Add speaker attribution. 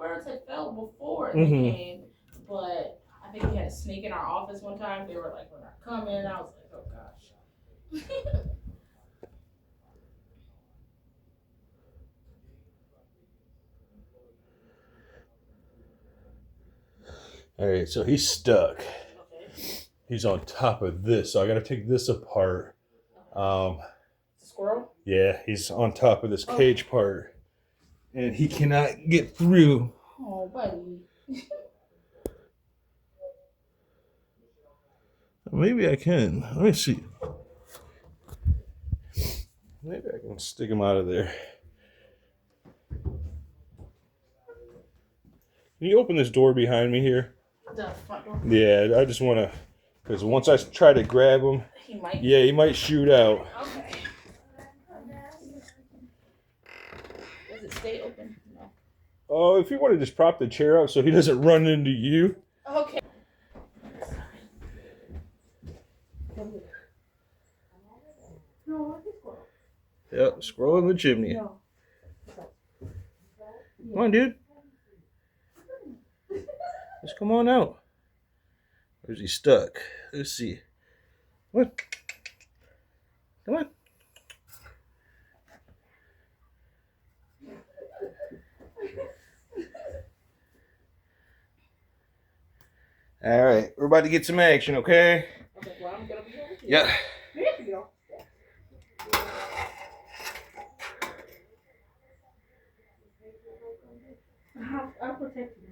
Speaker 1: birds had fell before and they came, but I think we had a snake in our office one time. They were like, "We're not coming." And I was like, "Oh gosh."
Speaker 2: All right, so he's stuck.
Speaker 1: Okay.
Speaker 2: He's on top of this, so I got to take this apart.
Speaker 1: Squirrel?
Speaker 2: Yeah, he's on top of this cage part, and he cannot get through.
Speaker 1: Oh, buddy.
Speaker 2: Maybe I can. Let me see. Maybe I can stick him out of there. Can you open this door behind me here?
Speaker 1: The front door?
Speaker 2: Yeah, I just want to, because once I try to grab him, he might shoot out.
Speaker 1: Okay. Does it stay open? No.
Speaker 2: Oh, if you want to just prop the chair up so he doesn't run into you.
Speaker 1: Okay.
Speaker 2: Yep, squirrel in the chimney.
Speaker 1: No.
Speaker 2: Come on, dude. Just come on out. Or is he stuck? Let's see. What? Come on. All right, we're about to get some action, okay?
Speaker 1: Okay, well, I'm gonna be over here.
Speaker 2: Yeah.
Speaker 1: There you go. I'll protect you.